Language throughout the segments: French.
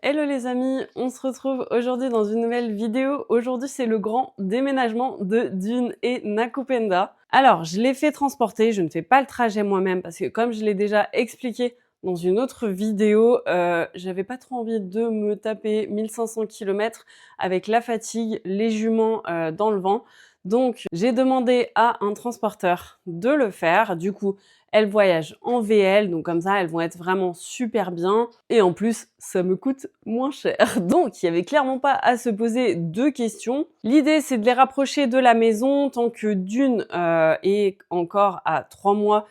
Hello les amis, on se retrouve aujourd'hui dans une nouvelle vidéo. Aujourd'hui c'est le grand déménagement de Dune et Nakupenda. Alors je l'ai fait transporter, je ne fais pas le trajet moi-même parce que comme je l'ai déjà expliqué dans une autre vidéo, j'avais pas trop envie de me taper 1500 km avec la fatigue, les juments dans le vent. Donc j'ai demandé à un transporteur de le faire. Du coup, elles voyagent en VL, donc comme ça, elles vont être vraiment super bien. Et en plus, ça me coûte moins cher. Donc, il n'y avait clairement pas à se poser de questions. L'idée, c'est de les rapprocher de la maison tant que Dune est encore à 3 mois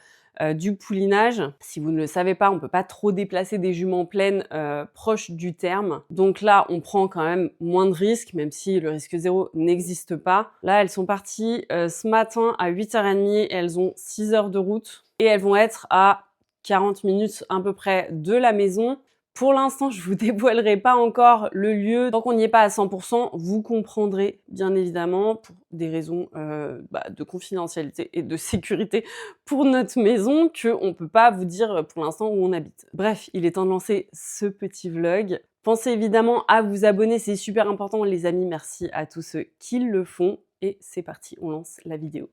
du poulinage. Si vous ne le savez pas, on peut pas trop déplacer des juments pleines proches du terme. Donc là, on prend quand même moins de risques, même si le risque zéro n'existe pas. Là, elles sont parties ce matin à 8h30 et elles ont 6 heures de route. Et elles vont être à 40 minutes à peu près de la maison. Pour l'instant, je vous dévoilerai pas encore le lieu. Tant qu'on n'y est pas à 100%, vous comprendrez bien évidemment pour des raisons de confidentialité et de sécurité pour notre maison qu'on peut pas vous dire pour l'instant où on habite. Bref, il est temps de lancer ce petit vlog. Pensez évidemment à vous abonner, c'est super important les amis. Merci à tous ceux qui le font. Et c'est parti, on lance la vidéo.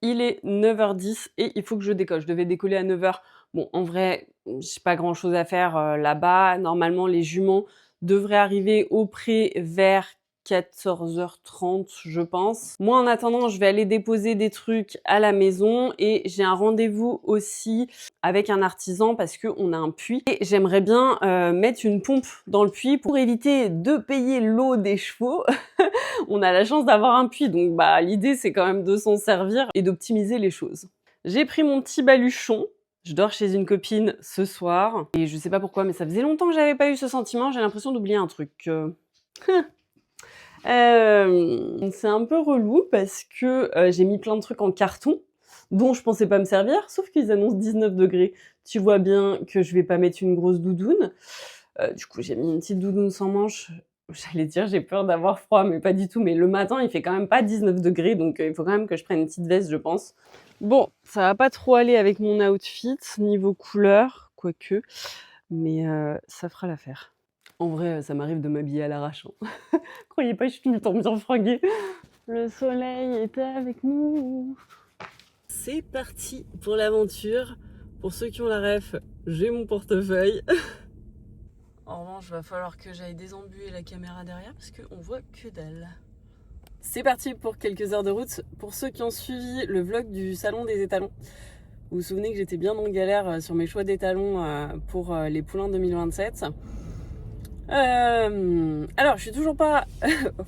Il est 9h10 et il faut que je décolle. Je devais décoller à 9h. Bon, en vrai, j'ai pas grand chose à faire là-bas. Normalement, les juments devraient arriver au pré vers 14h30, je pense. Moi, en attendant, je vais aller déposer des trucs à la maison et j'ai un rendez-vous aussi avec un artisan parce qu'on a un puits. Et j'aimerais bien mettre une pompe dans le puits pour éviter de payer l'eau des chevaux. On a la chance d'avoir un puits, donc l'idée c'est quand même de s'en servir et d'optimiser les choses. J'ai pris mon petit baluchon. Je dors chez une copine ce soir et je sais pas pourquoi, mais ça faisait longtemps que j'avais pas eu ce sentiment. J'ai l'impression d'oublier un truc. C'est un peu relou parce que j'ai mis plein de trucs en carton dont je pensais pas me servir, sauf qu'ils annoncent 19 degrés. Tu vois bien que je vais pas mettre une grosse doudoune. Du coup, j'ai mis une petite doudoune sans manches. J'allais dire j'ai peur d'avoir froid, mais pas du tout. Mais le matin, il fait quand même pas 19 degrés, donc il faut quand même que je prenne une petite veste, je pense. Bon, ça va pas trop aller avec mon outfit, niveau couleur, quoique, mais ça fera l'affaire. En vrai, ça m'arrive de m'habiller à l'arrache. Hein. Croyez pas, je suis tout le temps bien fringuée. Le soleil est avec nous. C'est parti pour l'aventure. Pour ceux qui ont la ref, j'ai mon portefeuille. En revanche, il va falloir que j'aille désembuer la caméra derrière parce qu'on voit que dalle. C'est parti pour quelques heures de route. Pour ceux qui ont suivi le vlog du salon des étalons, vous vous souvenez que j'étais bien en galère sur mes choix d'étalons pour les poulains 2027. Alors, je suis toujours pas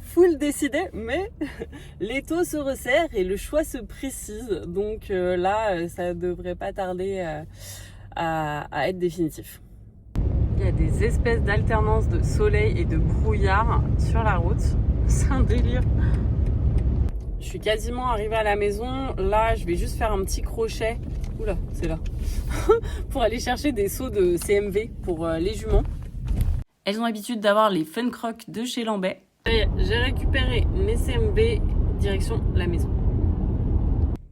full décidée, mais les taux se resserrent et le choix se précise. Donc là, ça devrait pas tarder à être définitif. Il y a des espèces d'alternance de soleil et de brouillard sur la route. C'est un délire. Je suis quasiment arrivée à la maison. Là, je vais juste faire un petit crochet. Oula, c'est là. Pour aller chercher des seaux de CMV pour les juments. Elles ont l'habitude d'avoir les Fun Crocs de chez Lambay. J'ai récupéré mes CMV direction la maison.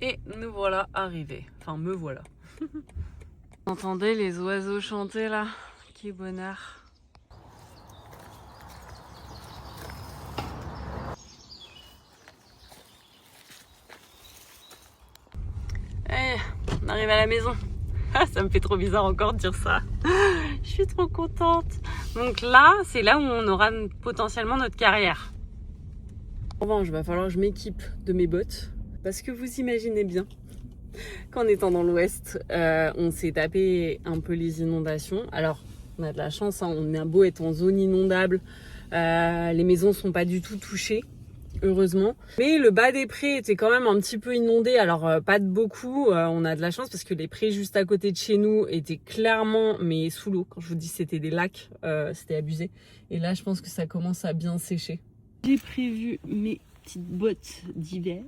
Et nous voilà arrivés. Enfin, me voilà. Vous entendez les oiseaux chanter là? Quel bonheur. Hey, on arrive à la maison. Ça me fait trop bizarre encore de dire ça. Je suis trop contente. Donc là, c'est là où on aura potentiellement notre carrière. En revanche, il va falloir que je m'équipe de mes bottes. Parce que vous imaginez bien qu'en étant dans l'ouest, on s'est tapé un peu les inondations. Alors, on a de la chance, hein, on a beau être en zone inondable. Les maisons sont pas du tout touchées. Heureusement. Mais le bas des prés était quand même un petit peu inondé, alors pas de beaucoup, on a de la chance parce que les prés juste à côté de chez nous étaient clairement mais sous l'eau. Quand je vous dis c'était des lacs, c'était abusé. Et là je pense que ça commence à bien sécher. J'ai prévu mes petites bottes d'hiver.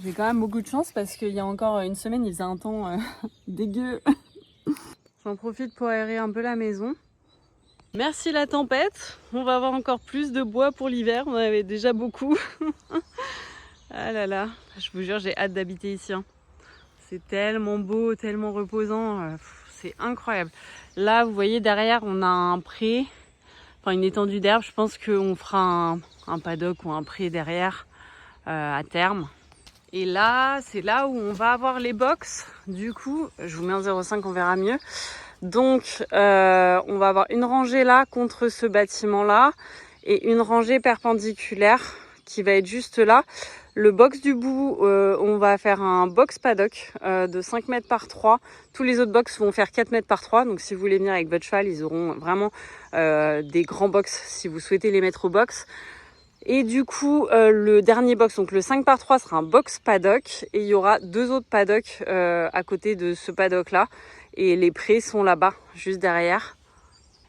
J'ai quand même beaucoup de chance parce qu'il y a encore une semaine, il faisait un temps dégueu. J'en profite pour aérer un peu la maison. Merci la tempête. On va avoir encore plus de bois pour l'hiver. On en avait déjà beaucoup. Ah là là, je vous jure, j'ai hâte d'habiter ici. Hein. C'est tellement beau, tellement reposant. C'est incroyable. Là, vous voyez, derrière, on a un pré. Enfin, une étendue d'herbe. Je pense qu'on fera un paddock ou un pré derrière à terme. Et là, c'est là où on va avoir les box. Du coup, je vous mets en 0,5, on verra mieux. Donc, on va avoir une rangée là contre ce bâtiment-là et une rangée perpendiculaire qui va être juste là. Le box du bout, on va faire un box paddock de 5 mètres par 3. Tous les autres box vont faire 4 mètres par 3. Donc, si vous voulez venir avec votre cheval, ils auront vraiment des grands box si vous souhaitez les mettre au box. Et du coup, le dernier box, donc le 5 par 3 sera un box paddock. Et il y aura 2 autres paddocks à côté de ce paddock-là. Et les prés sont là-bas, juste derrière.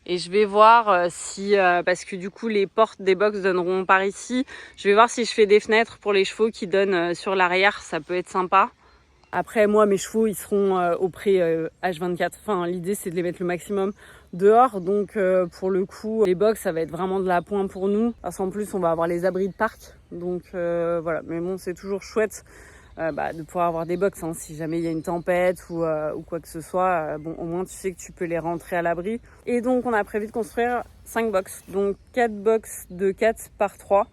Et je vais voir si, parce que du coup, les portes des box donneront par ici. Je vais voir si je fais des fenêtres pour les chevaux qui donnent sur l'arrière. Ça peut être sympa. Après, moi, mes chevaux, ils seront au pré H24. Enfin, l'idée, c'est de les mettre le maximum dehors. Donc, pour le coup, les box, ça va être vraiment de la pointe pour nous. Parce qu'en plus, on va avoir les abris de parc. Donc, voilà. Mais bon, c'est toujours chouette de pouvoir avoir des box. Hein. Si jamais il y a une tempête ou quoi que ce soit, bon, au moins, tu sais que tu peux les rentrer à l'abri. Et donc, on a prévu de construire 5 box. Donc, 4 box de 4 par 3.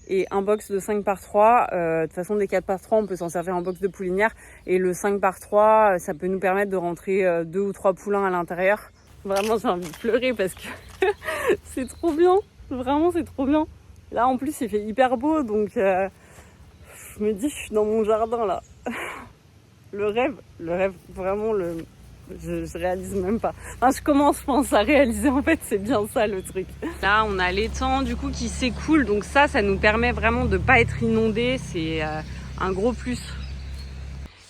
Et un box de 5 par 3, de toute façon des 4 par 3 on peut s'en servir en box de poulinière et le 5 par 3 ça peut nous permettre de rentrer 2 ou 3 poulains à l'intérieur. Vraiment j'ai envie de pleurer parce que c'est trop bien, vraiment c'est trop bien. Là en plus il fait hyper beau donc je me dis je suis dans mon jardin là. Le rêve, vraiment je réalise même pas. Enfin, je commence, je pense, à réaliser. En fait, c'est bien ça le truc. Là, on a l'étang du coup qui s'écoule. Donc ça nous permet vraiment de pas être inondé. C'est un gros plus.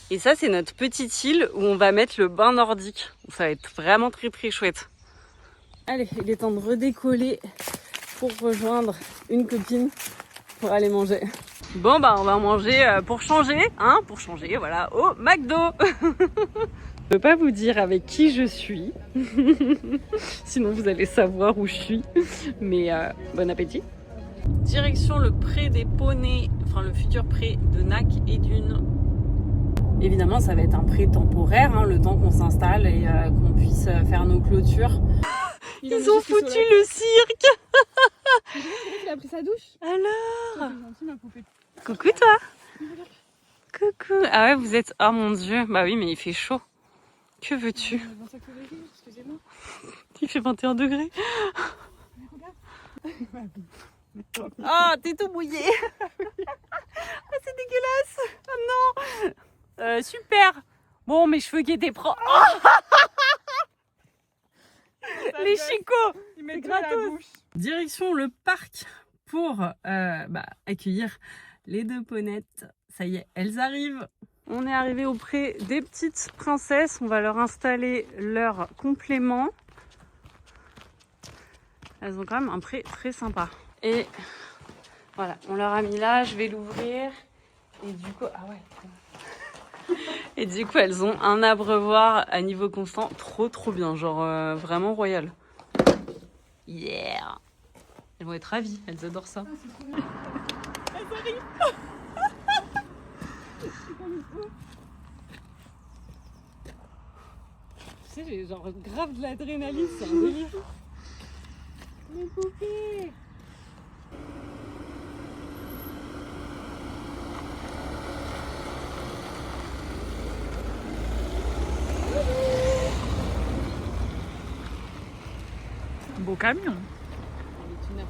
Et ça, c'est notre petite île où on va mettre le bain nordique. Ça va être vraiment très très chouette. Allez, il est temps de redécoller pour rejoindre une copine pour aller manger. Bon, on va manger pour changer, hein, voilà, au McDo. Je peux pas vous dire avec qui je suis, sinon vous allez savoir où je suis, mais bon appétit. Direction le pré des poneys, enfin le futur pré de Nac et Dune. Évidemment ça va être un pré temporaire, hein, le temps qu'on s'installe et qu'on puisse faire nos clôtures. Ils ont foutu le cirque. Il a pris sa douche. Alors gentil, ma poupée. Coucou toi. Coucou. Ah ouais vous êtes... Oh mon dieu, bah oui mais il fait chaud. Que veux-tu? Il fait 21 degrés. Ah, t'es tout mouillé. Ah, c'est dégueulasse. Oh non. Super. Bon, mes cheveux qui étaient propres. Oh les chicots. Il met gratos. La bouche. Direction le parc pour accueillir les 2 ponettes. Ça y est, elles arrivent. On est arrivé auprès des petites princesses. On va leur installer leur complément. Elles ont quand même un pré très sympa. Et voilà, on leur a mis là. Je vais l'ouvrir. Et du coup, ah ouais. Et du coup, elles ont un abreuvoir à niveau constant. Trop bien. Genre vraiment royal. Yeah. Elles vont être ravies. Elles adorent ça. Ah, c'est trop bien. Elles arrivent. Tu sais, j'ai genre grave de l'adrénaline, c'est un délire. Mes poupées. Beau camion. Elle est tout neuf.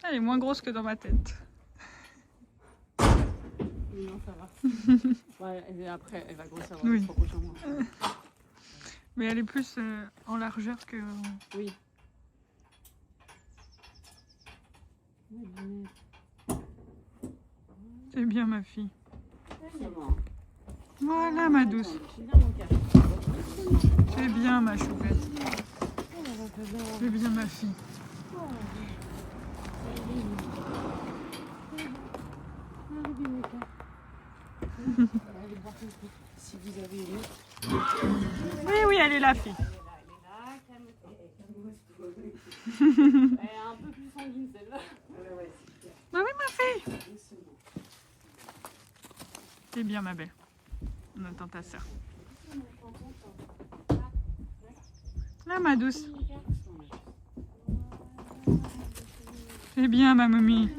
Elle est moins grosse que dans ma tête. Non, ça va. Ouais, et après, elle va grossir dans les 3 prochains mois. Mais elle est plus en largeur que... Oui. C'est bien ma fille. Voilà ma douce. C'est bien ma choupette. C'est bien ma fille. Si vous avez aimé. Oui, oui, elle est la fille. Elle est un peu plus sanguine celle-là. Bah oui, ma fille. C'est bien ma belle. On attend ta soeur. Là ma douce. C'est bien ma mamie.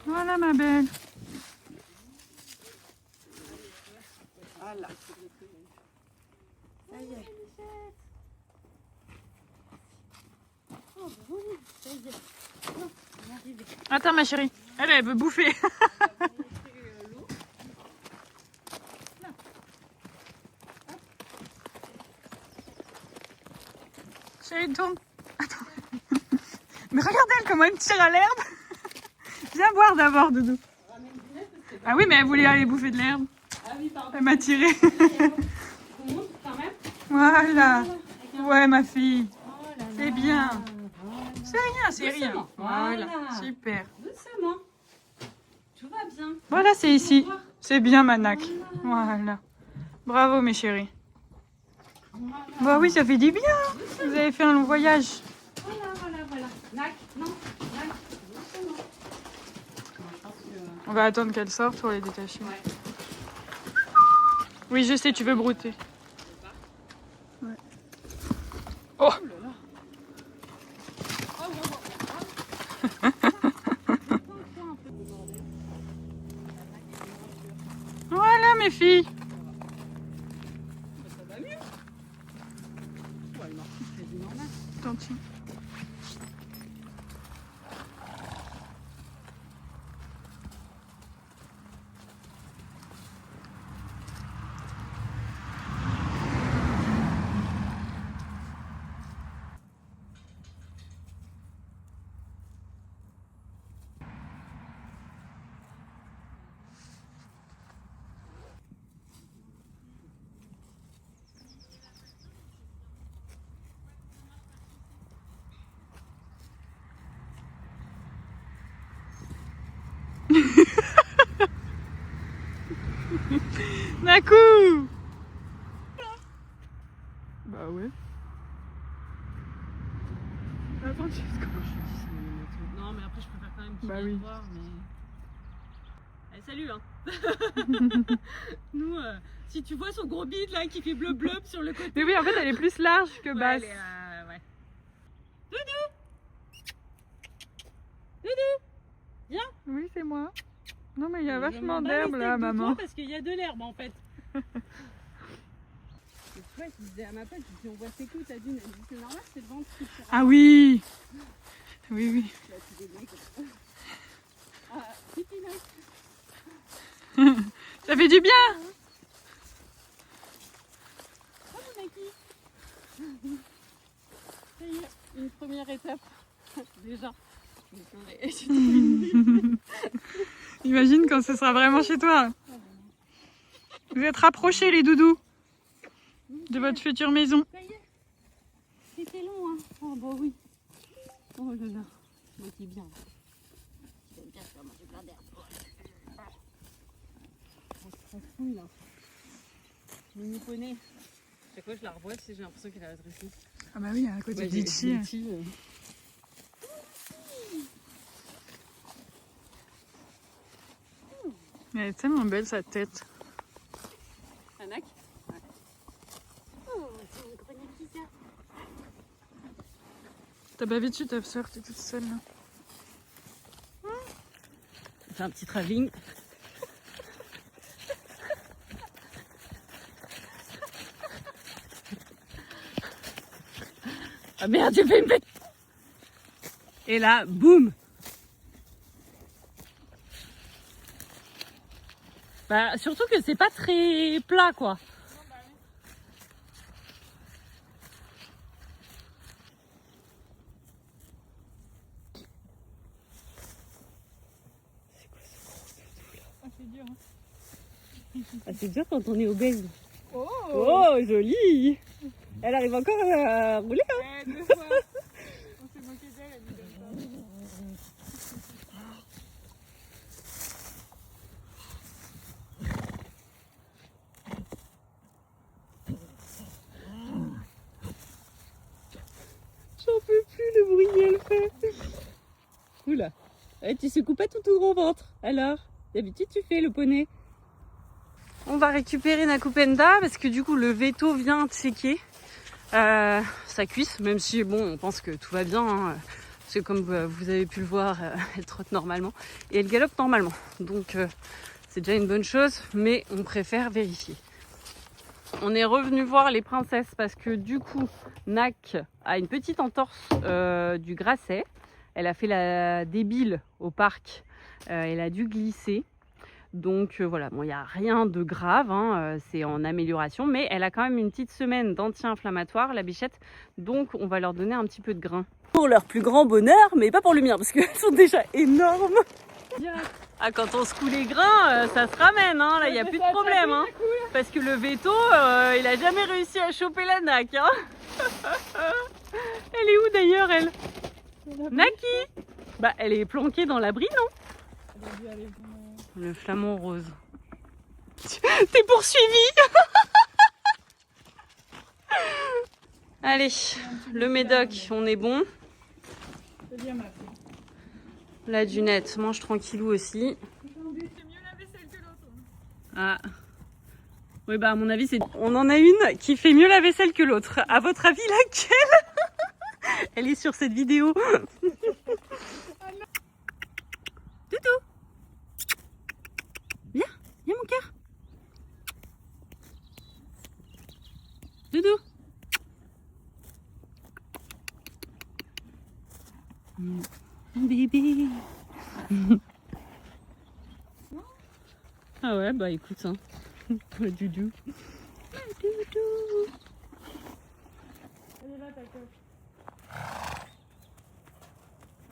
Voilà ma belle. Voilà. Ça y est. Attends ma chérie. Elle veut bouffer. Chérie, tourne. Attends. Mais regarde elle comment elle me tire à l'herbe. Viens boire d'abord, Doudou. Ah oui, mais elle voulait aller bouffer de l'herbe. Ah oui, pardon. Elle m'a tiré. On monte quand même. Voilà. Ouais, ma fille. Oh là là. C'est bien. Voilà. C'est rien. Doucement. Voilà. Voilà. Super. Doucement. Tout va bien. Voilà, c'est ici. C'est bien, Manac. Voilà. Bravo, mes chéris. Voilà. Bah oui, ça fait du bien. Vous avez fait un long voyage. Voilà. Nac, non. Nac, doucement. Je pense que... On va attendre qu'elle sorte pour les détacher. Ouais. Oui, je sais, tu veux brouter. Ouais. Oh, voilà, mes filles. Ça va mieux. Ouais, elle marche quasi normal. Tant pis. D'un coup. Bah ouais. Attends, tu sais Non, mais après, je préfère quand même qu'il Bah vienne oui. voir, mais... Allez, salut, hein. Nous, si tu vois son gros bide, là, qui fait bleu-bleu sur le côté... Mais oui, en fait, elle est plus large que Ouais, basse. elle est, ouais. Oui, c'est moi. Non, mais il y a Je vachement m'en bats d'herbe les là, steaks de maman. toi parce qu'il y a de l'herbe, en fait. Et tu vois, je disais à ma pote, je dis, on voit ses coups, t'as dit, elle dit, c'est normal, c'est le ventre qui tire. Ah oui. Oui, oui. Là, tu dégoûtes, quoi. Ah, pipi, là. Ça fait du bien. Ah, mon acquis. Ça y est, une première étape. Déjà. Je vais pleurer. Imagine quand ce sera vraiment chez toi. Vous êtes rapprochés, les doudous, de votre future maison. Ça y est. C'était long, hein. Oh, bah oui. Oh là là. Moi qui bien. J'aime bien faire manger plein d'herbe. Ça se fouille, là. Mini poney. Chaque fois que je la revois, tu sais, j'ai l'impression qu'elle est adressée. Ah bah oui, à côté d'Itchy. Elle est tellement belle, sa tête. Anac. Ouais. Oh, c'est une grenade qui sert. T'as pas vu dessus ta soeur, t'es toute seule là. On fait un petit travelling. Ah merde, j'ai fait une bête. Et là, boum. Bah, surtout que c'est pas très plat, quoi. Ah, c'est dur. Hein. Ah, c'est dur quand on est obèse. Oh, Oh, joli. Elle arrive encore à rouler. ouais, 2 fois. On s'est moqué d'elle, elle nous donne pas. J'en peux plus le bruit qu'elle fait. Oula. Tu secoues pas tout gros ventre. Alors, d'habitude tu fais le poney. On va récupérer Nakupenda parce que du coup le veto vient checker sa cuisse, même si bon on pense que tout va bien, hein, parce que comme vous avez pu le voir, elle trotte normalement et elle galope normalement. Donc c'est déjà une bonne chose, mais on préfère vérifier. On est revenu voir les princesses parce que du coup Nak a une petite entorse du grasset. Elle a fait la débile au parc, elle a dû glisser. Donc voilà, bon, il n'y a rien de grave, hein, c'est en amélioration, mais elle a quand même une petite semaine d'anti-inflammatoire, la bichette, donc on va leur donner un petit peu de grain. Pour leur plus grand bonheur, mais pas pour le mien, parce qu'elles sont déjà énormes. Ah, quand on secoue les grains, ça se ramène, hein, là il n'y a plus de problème, hein, parce que le veto, il a jamais réussi à choper la Nak. Hein. Elle est où d'ailleurs, elle? Naki? Bah elle est planquée dans l'abri, non? Le flamant rose. T'es poursuivi. Allez, le médoc, on est bon. La dunette mange tranquillou aussi. C'est mieux la vaisselle que l'autre. Ah. Oui, bah à mon avis, c'est. On en a une qui fait mieux la vaisselle que l'autre. À votre avis, laquelle? Elle est sur cette vidéo. Toutou. Viens, viens mon cœur. Doudou. Bébé. Ah ouais, bah écoute, hein. Le doudou. Doudou. Elle est là, ta coque.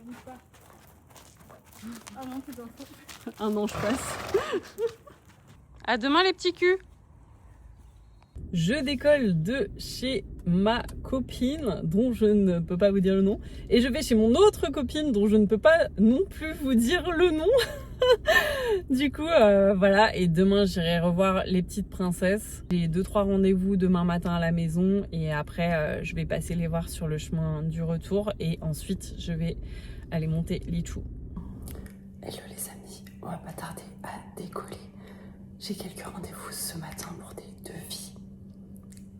On bouge pas. Ah non, c'est pas ça. Un an, je passe. À demain les petits culs. Je décolle de chez ma copine dont je ne peux pas vous dire le nom et je vais chez mon autre copine dont je ne peux pas non plus vous dire le nom. Du coup voilà, et demain j'irai revoir les petites princesses. J'ai 2-3 rendez-vous demain matin à la maison et après je vais passer les voir sur le chemin du retour et ensuite je vais aller monter Lichou. Hello les amis, on va pas tarder à décoller. J'ai quelques rendez-vous ce matin pour des devis.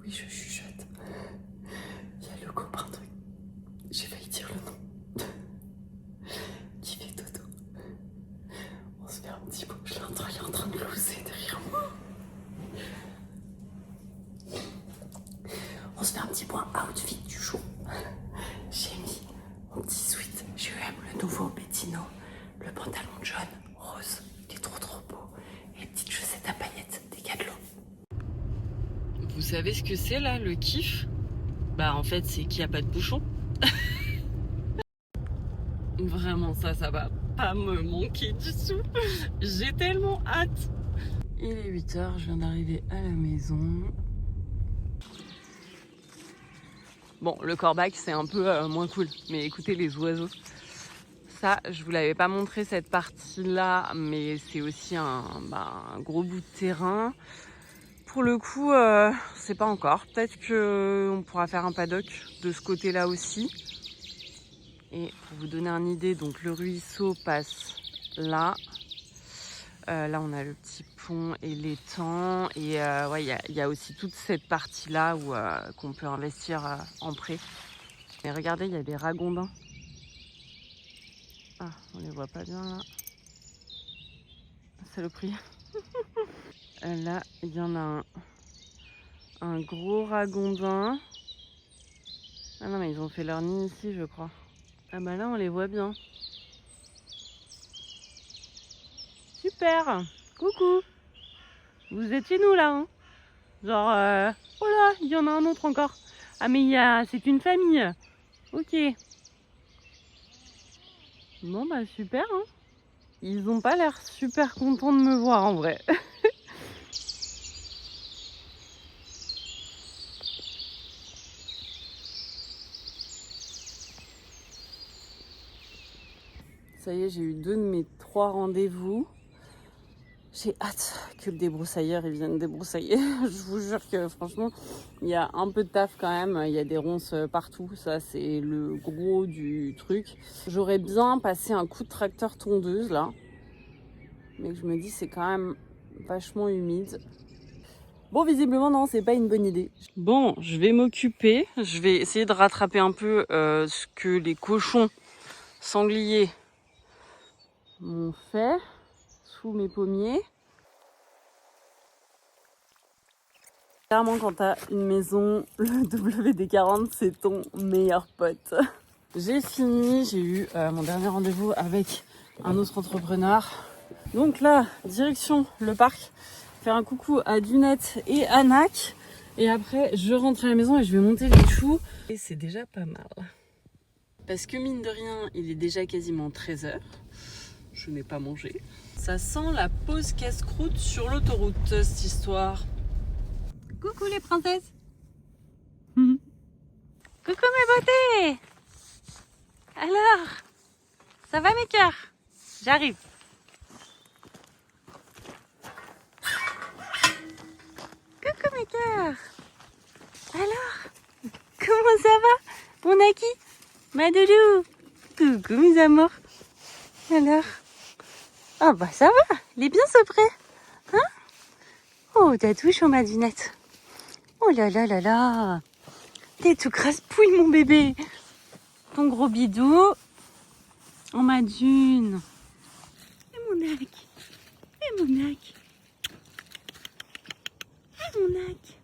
Oui, je chuchote. Il y a le copain de... J'ai failli dire le nom. Qui fait dodo. On se fait un petit peu. Il est en train de loser derrière moi. On se fait un petit point outfit du jour. J'ai mis mon petit sweat GEM, le nouveau Bettino, le pantalon jaune, rose, il est trop beau, et les petites chaussettes à paillettes Decathlon. Vous savez ce que c'est là, le kiff? Bah en fait c'est qu'il n'y a pas de bouchon. Vraiment ça va pas me manquer du tout. J'ai tellement hâte. Il est 8h, je viens d'arriver à la maison. Bon, le corbac c'est un peu moins cool, mais écoutez les oiseaux. Ça, je vous l'avais pas montré cette partie-là, mais c'est aussi un gros bout de terrain. Pour le coup, c'est pas encore. Peut-être qu'on pourra faire un paddock de ce côté-là aussi. Et pour vous donner une idée, donc le ruisseau passe là. Là, on a le petit pont et l'étang. Et ouais, il y a aussi toute cette partie-là où qu'on peut investir en prêt. Mais regardez, il y a des ragondins. Ah, on les voit pas bien là. Saloperie. Là, il y en a un gros ragondin. Ah non, mais ils ont fait leur nid ici, je crois. Ah bah là, on les voit bien. Super. Coucou. Vous êtes chez nous là, hein? Genre, oh là, il y en a un autre encore. Ah mais c'est une famille. Ok. Bon bah super, hein. Ils ont pas l'air super contents de me voir en vrai. Ça y est, j'ai eu 2 de mes 3 rendez-vous. J'ai hâte que le débroussailleur il vienne débroussailler. Je vous jure que franchement, il y a un peu de taf quand même. Il y a des ronces partout. Ça, c'est le gros du truc. J'aurais bien passé un coup de tracteur tondeuse là. Mais je me dis, c'est quand même vachement humide. Bon, visiblement, non, c'est pas une bonne idée. Bon, je vais m'occuper. Je vais essayer de rattraper un peu ce que les cochons sangliers m'ont fait sous mes pommiers. Clairement, quand t'as une maison, le WD-40, c'est ton meilleur pote. J'ai fini, j'ai eu mon dernier rendez-vous avec un autre entrepreneur. Donc là, direction le parc, faire un coucou à Dunette et à Nac. Et après, je rentre à la maison et je vais monter les choux. Et c'est déjà pas mal. Parce que mine de rien, il est déjà quasiment 13h. Je n'ai pas mangé. Ça sent la pause casse-croûte sur l'autoroute, cette histoire. Coucou les princesses. Coucou mes beautés. Alors, ça va mes cœurs? J'arrive. Coucou mes cœurs. Alors, comment ça va mon Aki, ma doudou? Coucou mes amours. Alors, ah bah ça va, il est bien ce prêt. Hein? Oh, t'as tout chaud ma dunette. Oh là là là là. T'es tout crasse-pouille mon bébé. Ton gros bidou. Oh ma dune. Et mon Aki. Et mon Aki. Et mon Aki.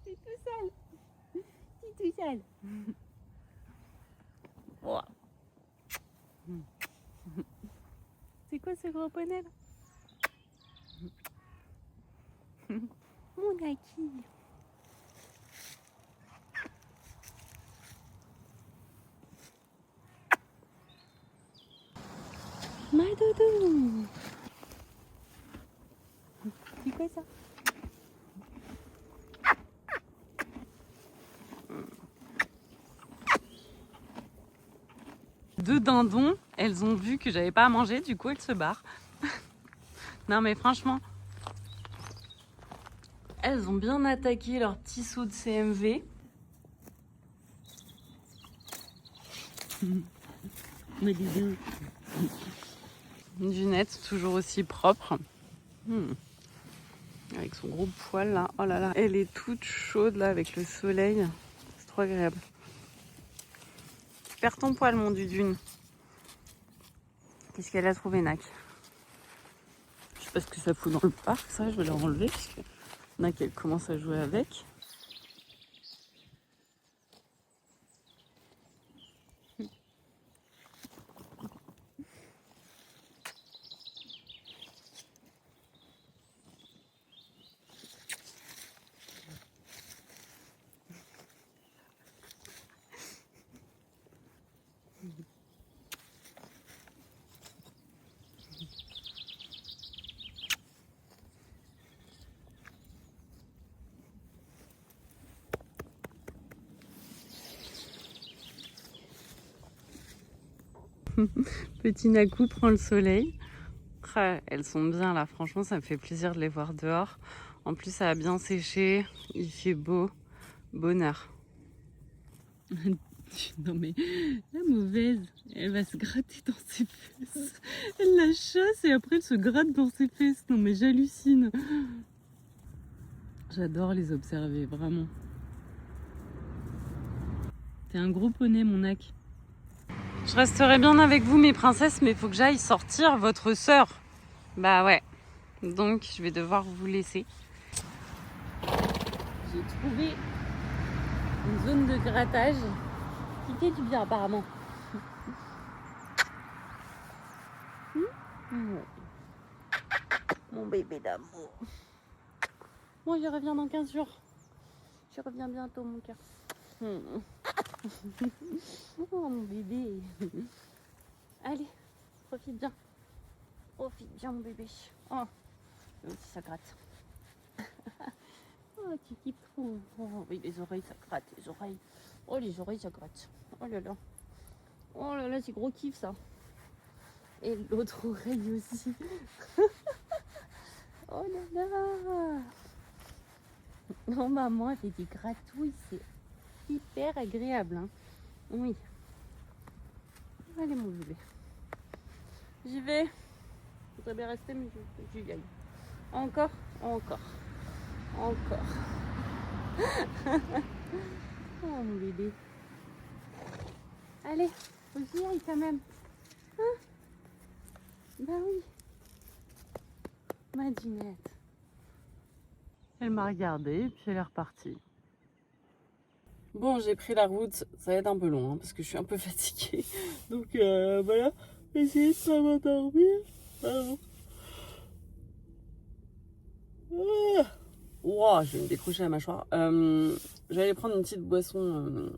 C'est tout sale. C'est tout sale. Oh. C'est quoi ce gros poney là? Mon Aki. Ma doudou. C'est quoi ça? Deux dindons, elles ont vu que j'avais pas à manger, du coup elles se barrent. Non mais franchement, elles ont bien attaqué leur petit saut de CMV. Une dunette toujours aussi propre. Avec son gros poil là. Oh là là, elle est toute chaude là avec le soleil. C'est trop agréable. Perds ton poil mon dudune. Qu'est-ce qu'elle a trouvé Nac? Je sais pas ce que ça fout dans le parc, ça je vais leur enlever parce que Nac elle commence à jouer avec. Petit Nakou prend le soleil. Elles sont bien là, franchement ça me fait plaisir de les voir dehors. En plus ça a bien séché, il fait beau, bonheur. Non mais la mauvaise, elle va se gratter dans ses fesses. Elle la chasse et après elle se gratte dans ses fesses. Non mais j'hallucine. J'adore les observer, vraiment. T'es un gros poney mon Nac. Je resterai bien avec vous mes princesses, mais il faut que j'aille sortir votre sœur. Bah ouais, donc je vais devoir vous laisser. J'ai trouvé une zone de grattage qui fait du bien apparemment. Mon bébé d'amour. Bon, je reviens dans 15 jours. Je reviens bientôt mon cœur. Oh mon bébé. Allez, profite bien. Profite bien mon bébé. Oh, ça gratte. Oh Oh, tu kiffes trop. Oh, oui, les oreilles, ça gratte, les oreilles. Oh, les oreilles, ça gratte. Oh là là. Oh là là, c'est gros kiff, ça. Et l'autre oreille aussi. Oh là là. Non, maman, elle fait des gratouilles, c'est hyper agréable. Hein. Oui. Allez, mon bébé. J'y vais. Je voudrais bien rester, mais j'y aille. Encore, encore, encore. Oh, mon bébé. Allez, faut que j'y aille quand même. Hein? Bah oui. Ma Ginette. Elle m'a regardée et puis elle est repartie. Bon, j'ai pris la route, ça va être un peu long hein, parce que je suis un peu fatiguée. Donc voilà, essayez de pas m'endormir. Alors. Wow, je vais me décrocher la mâchoire. J'allais prendre une petite boisson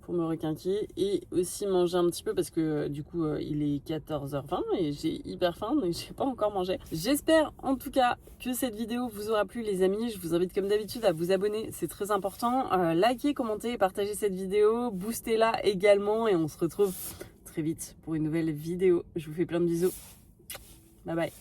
pour me requinquer et aussi manger un petit peu parce que du coup il est 14h20 et j'ai hyper faim donc j'ai pas encore mangé. J'espère en tout cas que cette vidéo vous aura plu les amis. Je vous invite comme d'habitude à vous abonner, c'est très important. Likez, commentez, partagez cette vidéo, boostez-la également et on se retrouve très vite pour une nouvelle vidéo. Je vous fais plein de bisous. Bye bye.